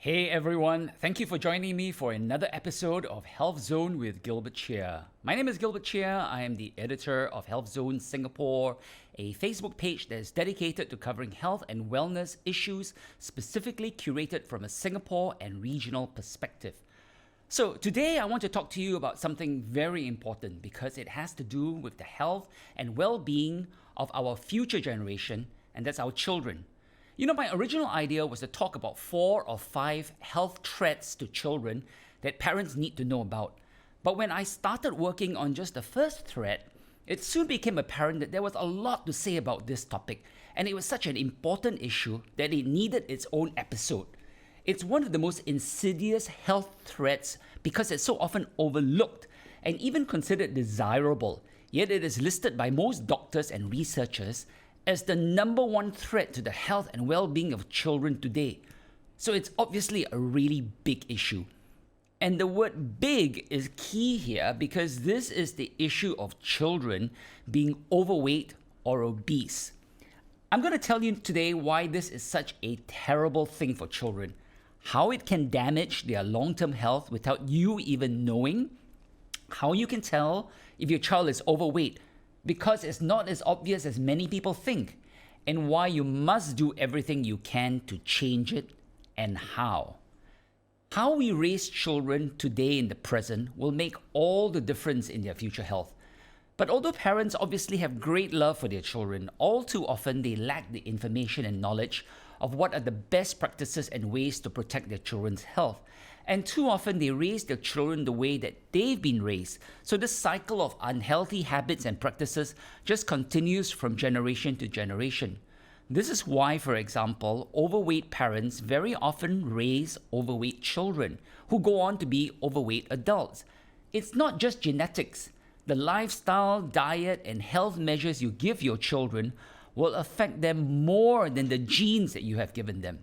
Hey everyone, thank you for joining me for another episode of Healthzone with Gilbert Cheah. My name is Gilbert Cheah. I am the editor of Healthzone Singapore, a Facebook page that is dedicated to covering health and wellness issues specifically curated from a Singapore and regional perspective. So today I want to talk to you about something very important because it has to do with the health and well-being of our future generation, and that's our children. You know, my original idea was to talk about 4 or 5 health threats to children that parents need to know about. But when I started working on just the first threat, it soon became apparent that there was a lot to say about this topic, and it was such an important issue that it needed its own episode. It's one of the most insidious health threats because it's so often overlooked and even considered desirable, yet it is listed by most doctors and researchers as the number one threat to the health and well-being of children today. So it's obviously a really big issue. And the word big is key here because this is the issue of children being overweight or obese. I'm going to tell you today why this is such a terrible thing for children, how it can damage their long-term health without you even knowing, how you can tell if your child is overweight, because it's not as obvious as many people think, and why you must do everything you can to change it, and how. How we raise children today in the present will make all the difference in their future health. But although parents obviously have great love for their children, all too often they lack the information and knowledge of what are the best practices and ways to protect their children's health. And too often they raise their children the way that they've been raised. So this cycle of unhealthy habits and practices just continues from generation to generation. This is why, for example, overweight parents very often raise overweight children who go on to be overweight adults. It's not just genetics. The lifestyle, diet, and health measures you give your children will affect them more than the genes that you have given them.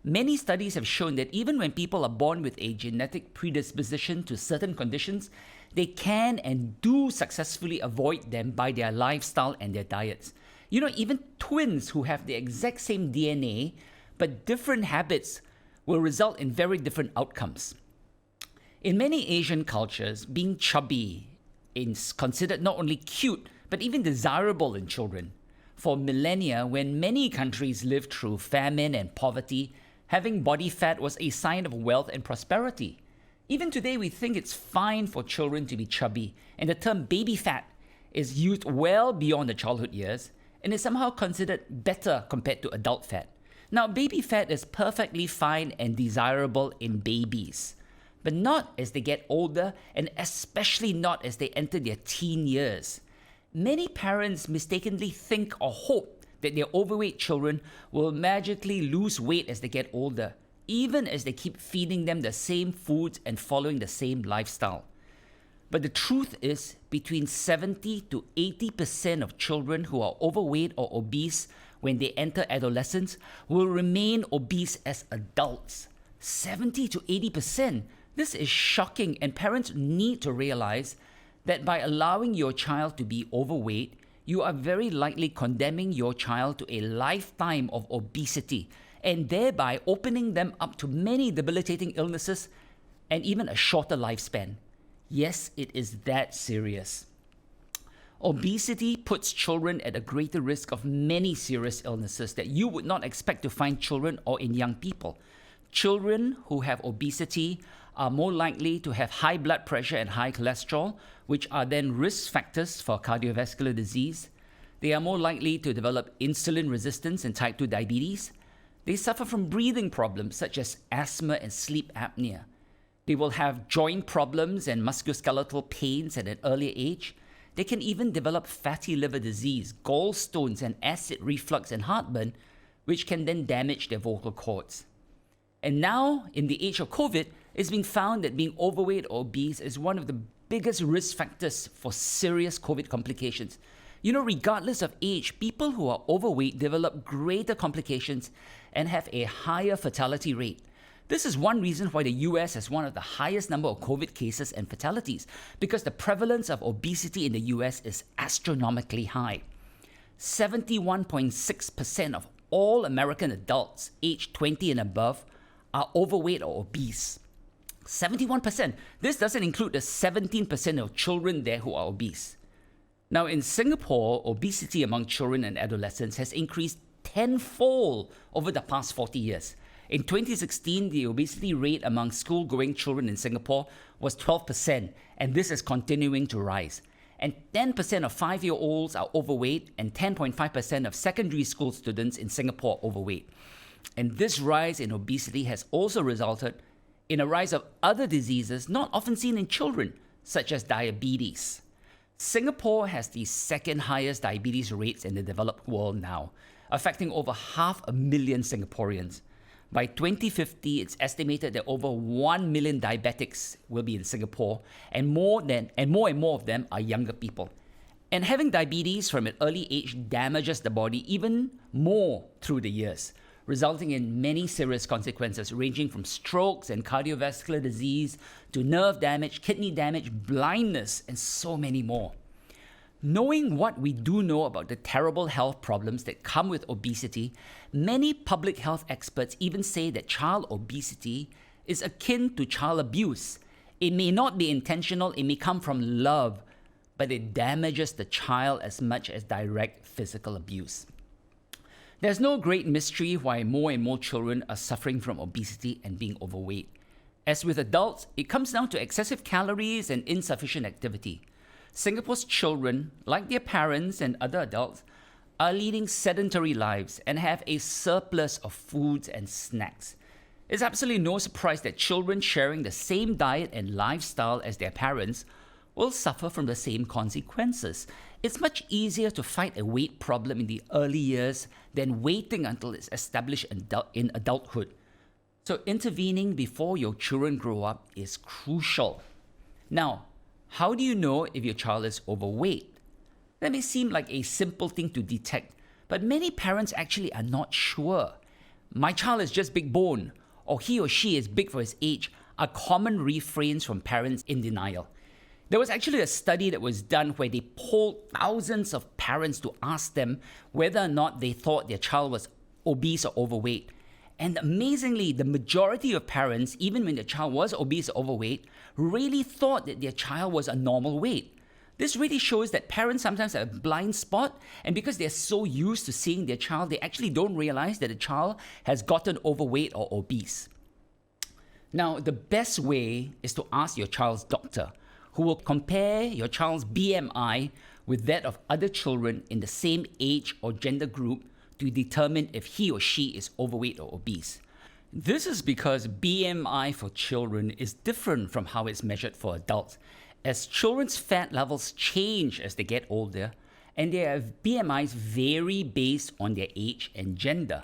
Many studies have shown that even when people are born with a genetic predisposition to certain conditions, they can and do successfully avoid them by their lifestyle and their diets. You know, even twins who have the exact same DNA but different habits will result in very different outcomes. In many Asian cultures, being chubby is considered not only cute but even desirable in children. For millennia, when many countries lived through famine and poverty, having body fat was a sign of wealth and prosperity. Even today, we think it's fine for children to be chubby, and the term baby fat is used well beyond the childhood years and is somehow considered better compared to adult fat. Now, baby fat is perfectly fine and desirable in babies, but not as they get older, and especially not as they enter their teen years. Many parents mistakenly think or hope that their overweight children will magically lose weight as they get older, even as they keep feeding them the same foods and following the same lifestyle. But the truth is, between 70 to 80% of children who are overweight or obese when they enter adolescence will remain obese as adults. 70 to 80%. This is shocking, and parents need to realize that by allowing your child to be overweight, you are very likely condemning your child to a lifetime of obesity and thereby opening them up to many debilitating illnesses and even a shorter lifespan. Yes, it is that serious. Obesity puts children at a greater risk of many serious illnesses that you would not expect to find children or in young people. Children who have obesity are more likely to have high blood pressure and high cholesterol, which are then risk factors for cardiovascular disease. They are more likely to develop insulin resistance and type 2 diabetes. They suffer from breathing problems such as asthma and sleep apnea. They will have joint problems and musculoskeletal pains at an earlier age. They can even develop fatty liver disease, gallstones, and acid reflux and heartburn, which can then damage their vocal cords. And now, in the age of COVID, it's been found that being overweight or obese is one of the biggest risk factors for serious COVID complications. You know, regardless of age, people who are overweight develop greater complications and have a higher fatality rate. This is one reason why the US has one of the highest number of COVID cases and fatalities, because the prevalence of obesity in the US is astronomically high. 71.6% of all American adults aged 20 and above are overweight or obese. 71%. This doesn't include the 17% of children there who are obese. Now, in Singapore, obesity among children and adolescents has increased tenfold over the past 40 years. In 2016, the obesity rate among school-going children in Singapore was 12%, and this is continuing to rise. And 10% of 5-year-olds are overweight, and 10.5% of secondary school students in Singapore are overweight. And this rise in obesity has also resulted in a rise of other diseases not often seen in children, such as diabetes. Singapore has the second highest diabetes rates in the developed world now, affecting over 500,000 Singaporeans. By 2050, it's estimated that over 1 million diabetics will be in Singapore, and more of them are younger people. And having diabetes from an early age damages the body even more through the years, resulting in many serious consequences ranging from strokes and cardiovascular disease to nerve damage, kidney damage, blindness, and so many more. Knowing what we do know about the terrible health problems that come with obesity, many public health experts even say that child obesity is akin to child abuse. It may not be intentional, it may come from love, but it damages the child as much as direct physical abuse. There's no great mystery why more and more children are suffering from obesity and being overweight. As with adults, it comes down to excessive calories and insufficient activity. Singapore's children, like their parents and other adults, are leading sedentary lives and have a surplus of foods and snacks. It's absolutely no surprise that children sharing the same diet and lifestyle as their parents will suffer from the same consequences. It's much easier to fight a weight problem in the early years than waiting until it's established in adulthood. So intervening before your children grow up is crucial. Now, how do you know if your child is overweight? That may seem like a simple thing to detect, but many parents actually are not sure. My child is just big bone, or he or she is big for his age, are common refrains from parents in denial. There was actually a study that was done where they polled thousands of parents to ask them whether or not they thought their child was obese or overweight. And amazingly, the majority of parents, even when their child was obese or overweight, really thought that their child was a normal weight. This really shows that parents sometimes have a blind spot, and because they're so used to seeing their child, they actually don't realize that the child has gotten overweight or obese. Now, the best way is to ask your child's doctor, who will compare your child's BMI with that of other children in the same age or gender group to determine if he or she is overweight or obese. This is because BMI for children is different from how it's measured for adults, as children's fat levels change as they get older, and their BMIs vary based on their age and gender.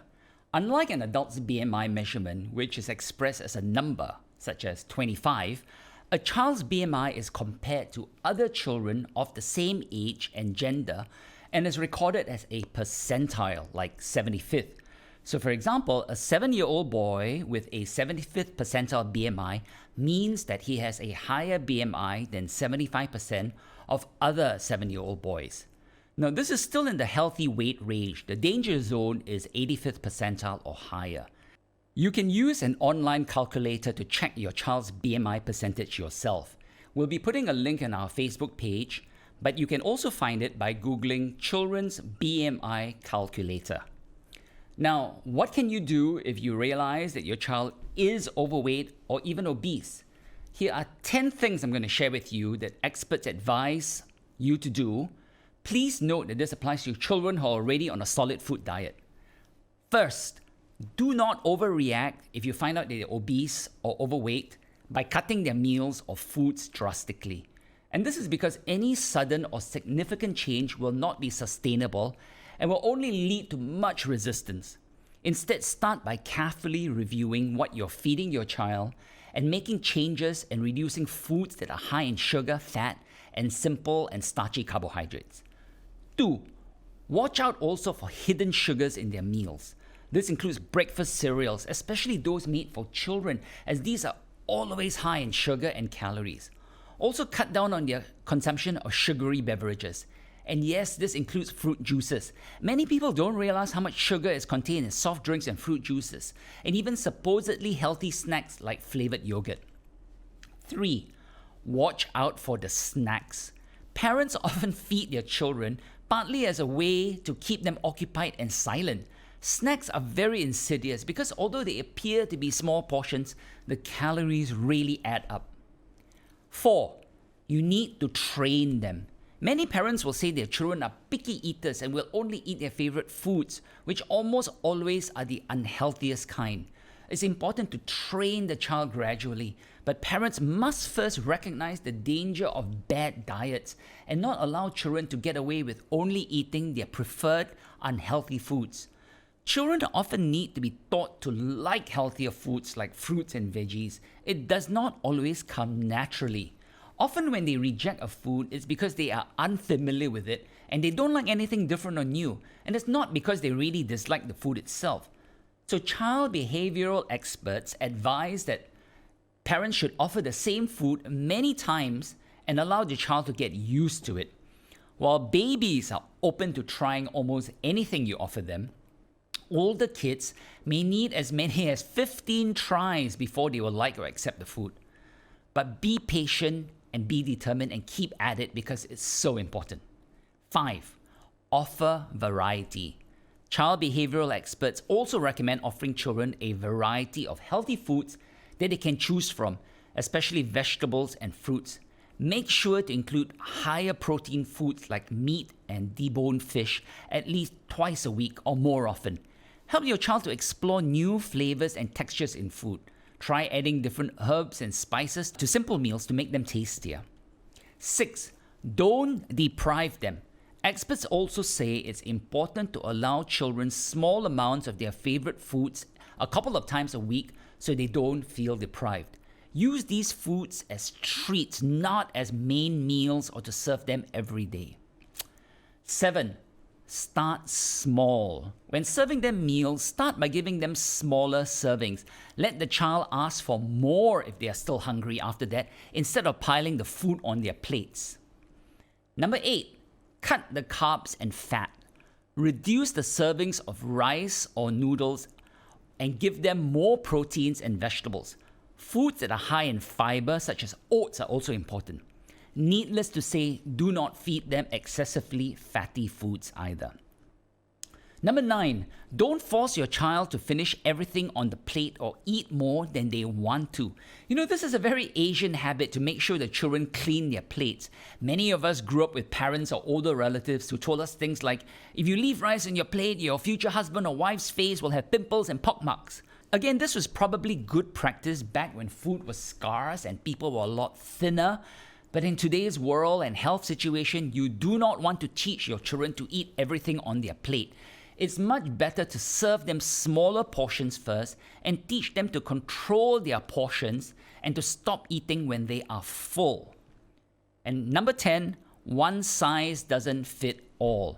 Unlike an adult's BMI measurement, which is expressed as a number, such as 25, a child's BMI is compared to other children of the same age and gender and is recorded as a percentile, like 75th. So for example, a 7-year-old boy with a 75th percentile BMI means that he has a higher BMI than 75% of other 7-year-old boys. Now, this is still in the healthy weight range. The danger zone is 85th percentile or higher. You can use an online calculator to check your child's BMI percentage yourself. We'll be putting a link on our Facebook page, but you can also find it by Googling Children's BMI Calculator. Now, what can you do if you realize that your child is overweight or even obese? Here are 10 things I'm going to share with you that experts advise you to do. Please note that this applies to children who are already on a solid food diet. First, do not overreact if you find out that they're obese or overweight by cutting their meals or foods drastically. And this is because any sudden or significant change will not be sustainable and will only lead to much resistance. Instead, start by carefully reviewing what you're feeding your child and making changes and reducing foods that are high in sugar, fat, and simple and starchy carbohydrates. 2. Watch out also for hidden sugars in their meals. This includes breakfast cereals, especially those made for children, as these are always high in sugar and calories. Also cut down on their consumption of sugary beverages. And yes, this includes fruit juices. Many people don't realize how much sugar is contained in soft drinks and fruit juices, and even supposedly healthy snacks like flavored yogurt. 3. Watch out for the snacks. Parents often feed their children partly as a way to keep them occupied and silent. Snacks are very insidious because although they appear to be small portions, the calories really add up. 4. You need to train them. Many parents will say their children are picky eaters and will only eat their favorite foods, which almost always are the unhealthiest kind. It's important to train the child gradually, but parents must first recognize the danger of bad diets and not allow children to get away with only eating their preferred unhealthy foods. Children often need to be taught to like healthier foods like fruits and veggies. It does not always come naturally. Often when they reject a food, it's because they are unfamiliar with it and they don't like anything different or new. And it's not because they really dislike the food itself. So child behavioral experts advise that parents should offer the same food many times and allow the child to get used to it. While babies are open to trying almost anything you offer them, older kids may need as many as 15 tries before they will like or accept the food. But be patient and be determined and keep at it because it's so important. 5. Offer variety. Child behavioral experts also recommend offering children a variety of healthy foods that they can choose from, especially vegetables and fruits. Make sure to include higher protein foods like meat and deboned fish at least twice a week or more often. Help your child to explore new flavors and textures in food. Try adding different herbs and spices to simple meals to make them tastier. 6. Don't deprive them. Experts also say it's important to allow children small amounts of their favorite foods a couple of times a week so they don't feel deprived. Use these foods as treats, not as main meals or to serve them every day. 7. Start small. When serving them meals, start by giving them smaller servings. Let the child ask for more if they are still hungry after that, instead of piling the food on their plates. Number 8. Cut the carbs and fat. Reduce the servings of rice or noodles and give them more proteins and vegetables. Foods that are high in fiber, such as oats, are also important. Needless to say, do not feed them excessively fatty foods either. Number 9, don't force your child to finish everything on the plate or eat more than they want to. This is a very Asian habit to make sure the children clean their plates. Many of us grew up with parents or older relatives who told us things like, if you leave rice on your plate, your future husband or wife's face will have pimples and pockmarks. Again, this was probably good practice back when food was scarce and people were a lot thinner. But in today's world and health situation, you do not want to teach your children to eat everything on their plate. It's much better to serve them smaller portions first and teach them to control their portions and to stop eating when they are full. And number 10, one size doesn't fit all.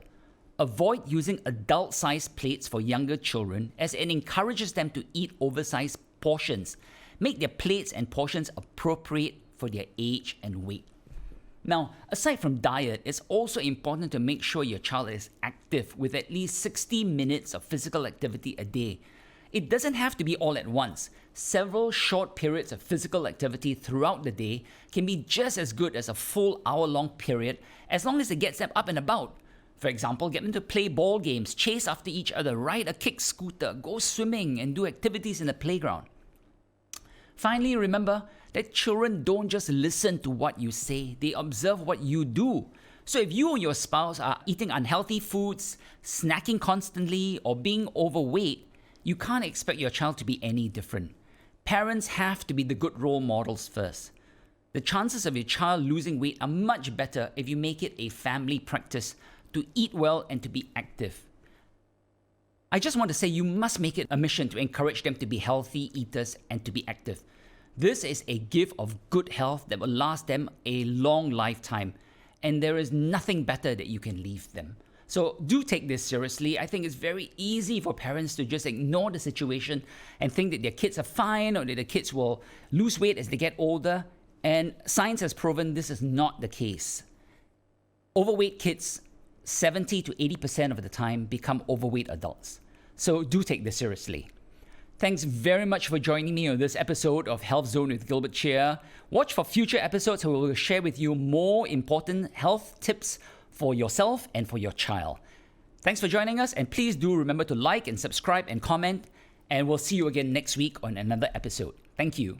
Avoid using adult-sized plates for younger children as it encourages them to eat oversized portions. Make their plates and portions appropriate for their age and weight. Now, aside from diet, it's also important to make sure your child is active with at least 60 minutes of physical activity a day. It doesn't have to be all at once. Several short periods of physical activity throughout the day can be just as good as a full hour-long period as long as it gets them up and about. For example, get them to play ball games, chase after each other, ride a kick scooter, go swimming, and do activities in the playground. Finally, remember that children don't just listen to what you say, they observe what you do. So if you or your spouse are eating unhealthy foods, snacking constantly, or being overweight, you can't expect your child to be any different. Parents have to be the good role models first. The chances of your child losing weight are much better if you make it a family practice to eat well and to be active. I just want to say you must make it a mission to encourage them to be healthy eaters and to be active. This is a gift of good health that will last them a long lifetime, and there is nothing better that you can leave them. So do take this seriously. I think it's very easy for parents to just ignore the situation and think that their kids are fine or that the kids will lose weight as they get older, and science has proven this is not the case. Overweight kids 70 to 80% of the time become overweight adults. So do take this seriously. Thanks very much for joining me on this episode of Health Zone with Gilbert Cheah. Watch for future episodes where we will share with you more important health tips for yourself and for your child. Thanks for joining us, and please do remember to like and subscribe and comment, and we'll see you again next week on another episode. Thank you.